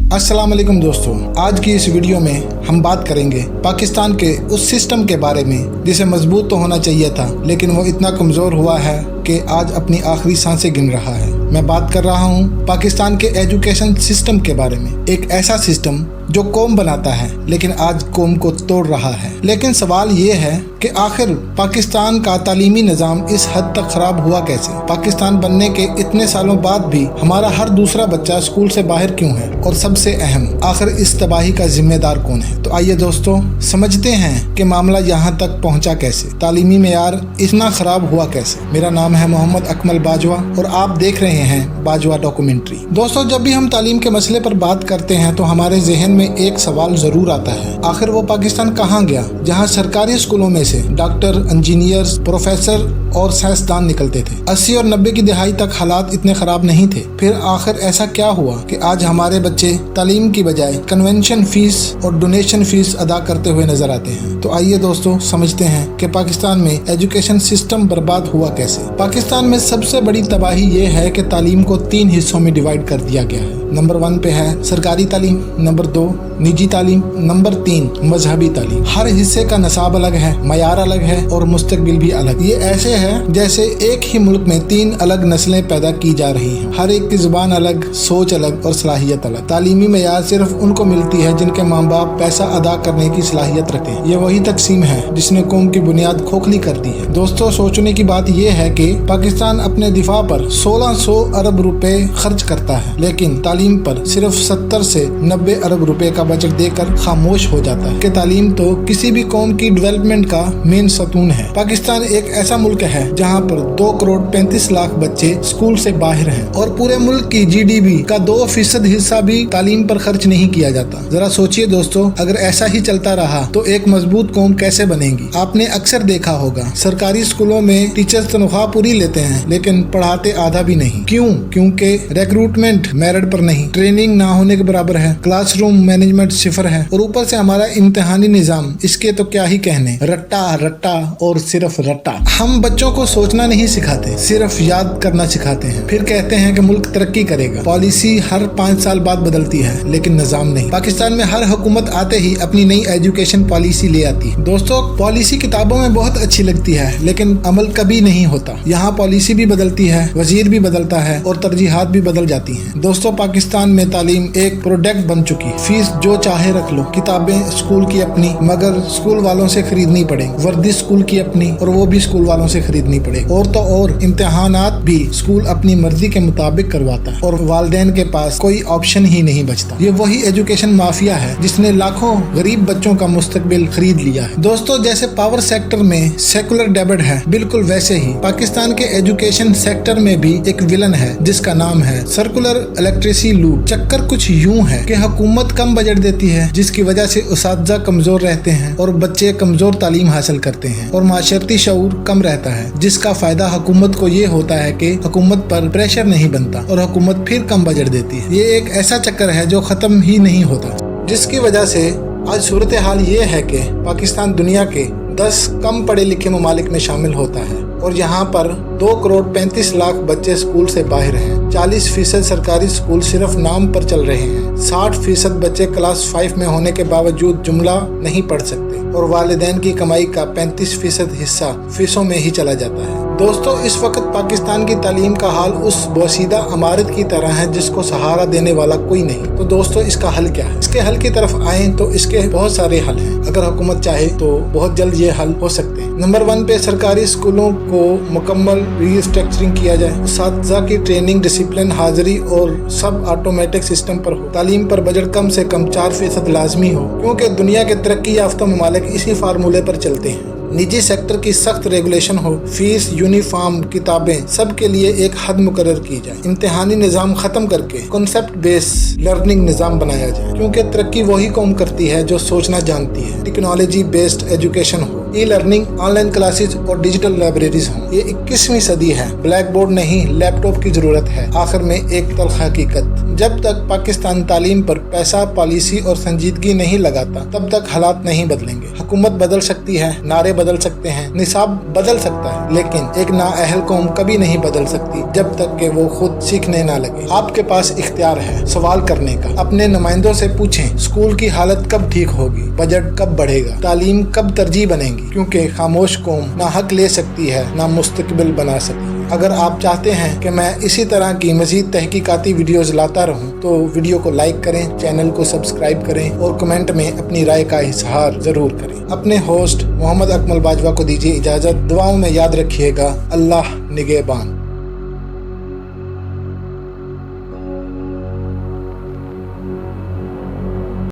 अस्सलाम वालेकुम दोस्तों, आज की इस वीडियो में हम बात करेंगे पाकिस्तान के उस सिस्टम के बारे में जिसे मजबूत तो होना चाहिए था, लेकिन वो इतना कमज़ोर हुआ है कि आज अपनी आखिरी सांसें गिन रहा है। मैं बात कर रहा हूँ पाकिस्तान के एजुकेशन सिस्टम के बारे में। एक ऐसा सिस्टम जो कौम बनाता है लेकिन आज कौम को तोड़ रहा है। लेकिन सवाल ये है कि आखिर पाकिस्तान का तालीमी निज़ाम इस हद तक ख़राब हुआ कैसे? पाकिस्तान बनने के इतने सालों बाद भी हमारा हर दूसरा बच्चा स्कूल से बाहर क्यों है? और सबसे अहम, आखिर इस तबाही का जिम्मेदार कौन है? तो आइए दोस्तों समझते हैं कि मामला यहाँ तक पहुँचा कैसे, तालीमी मेयार इतना ख़राब हुआ कैसे। मेरा नाम है मोहम्मद अकमल बाजवा और आप देख रहे हैं बाजवा डॉक्यूमेंट्री। दोस्तों, जब भी हम तालीम के मसले पर बात करते हैं तो हमारे जहन में एक सवाल जरूर आता है, आखिर वो पाकिस्तान कहाँ गया जहाँ सरकारी स्कूलों में से डॉक्टर, इंजीनियर्स, प्रोफेसर और साइंसदान निकलते थे। 80 और 90 की दहाई तक हालात इतने खराब नहीं थे। फिर आखिर ऐसा क्या हुआ कि आज हमारे बच्चे तालीम की बजाय कन्वेंशन फीस और डोनेशन फीस अदा करते हुए नजर आते हैं? तो आइए दोस्तों समझते हैं कि पाकिस्तान में एजुकेशन सिस्टम बर्बाद हुआ कैसे। पाकिस्तान में सबसे बड़ी तबाही ये है कि तालीम को 3 हिस्सों में डिवाइड कर दिया गया है। नंबर 1 पे है सरकारी तालीम, नंबर 2 निजी तालीम, नंबर 3 मजहबी तालीम। हर हिस्से का नसाब अलग है, मयार अलग है और मुस्तकबिल भी अलग। ये ऐसे है जैसे एक ही मुल्क में 3 अलग नस्लें पैदा की जा रही हैं। हर एक की जुबान अलग, सोच अलग और सलाहियत अलग। तालीमी मयार सिर्फ उनको मिलती है जिनके माँ बाप पैसा अदा करने की सलाहियत रखते हैं। ये वही तकसीम है जिसने कौम की बुनियाद खोखली कर दी है। दोस्तों, सोचने की बात यह है कि पाकिस्तान अपने दिफा पर 1600 अरब रुपए खर्च करता है, लेकिन तालीम पर सिर्फ 70 से 90 अरब रुपए का बजट देकर खामोश हो जाता है कि तालीम तो किसी भी कौम की डेवलपमेंट का मेन सतून है। पाकिस्तान एक ऐसा मुल्क है जहां पर 2 करोड़ 35 लाख बच्चे स्कूल से बाहर हैं और पूरे मुल्क की GDP का 2% हिस्सा भी तालीम पर खर्च नहीं किया जाता। जरा सोचिए दोस्तों, अगर ऐसा ही चलता रहा तो एक मजबूत कौम कैसे बनेगी? आपने अक्सर देखा होगा सरकारी स्कूलों में टीचर्स तनख्वाह पूरी लेते हैं लेकिन पढ़ाते आधा भी नहीं। क्यों? क्योंकि रिक्रूटमेंट मेरिट पर नहीं, ट्रेनिंग ना होने के बराबर है, क्लासरूम मैनेजमेंट सिफर है और ऊपर से हमारा इम्तिहानी निजाम, इसके तो क्या ही कहने, रट्टा रट्टा और सिर्फ रट्टा। हम बच्चों को सोचना नहीं सिखाते, सिर्फ याद करना सिखाते हैं। फिर कहते हैं कि मुल्क तरक्की करेगा। पॉलिसी हर 5 साल बाद बदलती है लेकिन निजाम नहीं। पाकिस्तान में हर हुकूमत आते ही अपनी नई एजुकेशन पॉलिसी ले आती है। दोस्तों, पॉलिसी किताबों में बहुत अच्छी लगती है लेकिन अमल कभी नहीं होता। यहाँ पॉलिसी भी बदलती है, वजीर भी बदलता है और तरजीहात भी बदल जाती हैं। दोस्तों, पाकिस्तान में तालीम एक प्रोडक्ट बन चुकी। फीस जो चाहे रख लो, किताबें स्कूल की अपनी मगर स्कूल वालों से खरीदनी पड़ेगी, वर्दी स्कूल की अपनी और वो भी स्कूल वालों से खरीदनी पड़ेगी। और तो और इम्तिहानात भी स्कूल अपनी मर्जी के मुताबिक करवाता है और वालिदैन के पास कोई ऑप्शन ही नहीं बचता। ये वही एजुकेशन माफिया है जिसने लाखों गरीब बच्चों का मुस्तकबिल खरीद लिया है। दोस्तों, जैसे पावर सेक्टर में सेकुलर डेबिट है, बिल्कुल वैसे ही पाकिस्तान के एजुकेशन सेक्टर में भी एक विलन है जिसका नाम है सर्कुलर इलेक्ट्रिसिटी लूप। चक्कर कुछ यूं है कि हुकूमत कम बजट देती है जिसकी वजह से उसातिज़ा कमजोर रहते हैं और बच्चे कमजोर तालीम हासिल करते हैं और माशरती शऊर कम रहता है, जिसका फायदा हुकूमत को ये होता है कि हुकूमत पर प्रेशर नहीं बनता और हुकूमत फिर कम बजट देती है। ये एक ऐसा चक्कर है जो खत्म ही नहीं होता, जिसकी वजह से आज सूरत हाल ये है कि पाकिस्तान दुनिया के 10 कम पढ़े लिखे ममालिक में शामिल होता है और यहाँ पर 2 करोड़ 35 लाख बच्चे स्कूल से बाहर हैं। 40% सरकारी स्कूल सिर्फ नाम पर चल रहे हैं। 60% बच्चे क्लास 5 में होने के बावजूद जुमला नहीं पढ़ सकते और वालिदैन की कमाई का 35% हिस्सा फीसों में ही चला जाता है। दोस्तों, इस वक्त पाकिस्तान की तालीम का हाल उस बोसीदा इमारत की तरह है जिसको सहारा देने वाला कोई नहीं। तो दोस्तों, इसका हल क्या है? इसके हल की तरफ आए तो इसके बहुत सारे हल हैं। अगर हुकूमत चाहे तो बहुत जल्द ये हल हो सकते हैं। नंबर 1 पे सरकारी स्कूलों को मुकम्मल रीस्ट्रक्चरिंग किया जाए, उस्तादिज़ा की ट्रेनिंग, डिसिप्लिन, हाजिरी और सब ऑटोमेटिक सिस्टम पर हो। तालीम पर बजट कम से कम 4% लाजमी हो, क्योंकि दुनिया के तरक्की याफ्ता ममालिक इसी फार्मूले पर चलते हैं। निजी सेक्टर की सख्त रेगुलेशन हो, फीस, यूनिफॉर्म, किताबें सब के लिए एक हद मुकर्रर की जाए। इम्तिहानी निज़ाम ख़त्म करके कॉन्सेप्ट बेस्ड लर्निंग निज़ाम बनाया जाए, क्योंकि तरक्की वही कौम करती है जो सोचना जानती है। टेक्नोलॉजी बेस्ड एजुकेशन हो, ई लर्निंग, ऑनलाइन क्लासेज और डिजिटल लाइब्रेरीज हों। ये 21वीं सदी है, ब्लैक बोर्ड नहीं लैपटॉप की ज़रूरत है। आखिर में एक तल्ख हकीकत, जब तक पाकिस्तान तालीम पर पैसा, पॉलिसी और संजीदगी नहीं लगाता तब तक हालात नहीं बदलेंगे। हुकूमत बदल सकती है, नारे बदल सकते हैं, निसाब बदल सकता है, लेकिन एक नाअहल कौम कभी नहीं बदल सकती जब तक कि वो खुद सीखने ना लगे। आपके पास इख्तियार है सवाल करने का। अपने नुमाइंदों से पूछें स्कूल की हालत कब ठीक होगी, बजट कब बढ़ेगा, तालीम कब तरजीह बनेगी, क्योंकि खामोश कौम ना हक ले सकती है ना मुस्तकबिल बना सकती है। अगर आप चाहते हैं कि मैं इसी तरह की मज़ीद तहकीकाती वीडियोज़ लाता रहूं तो वीडियो को लाइक करें, चैनल को सब्सक्राइब करें और कमेंट में अपनी राय का इजहार ज़रूर करें। अपने होस्ट मोहम्मद अकमल बाजवा को दीजिए इजाज़त। दुआओं में याद रखिएगा। अल्लाह निगहबान।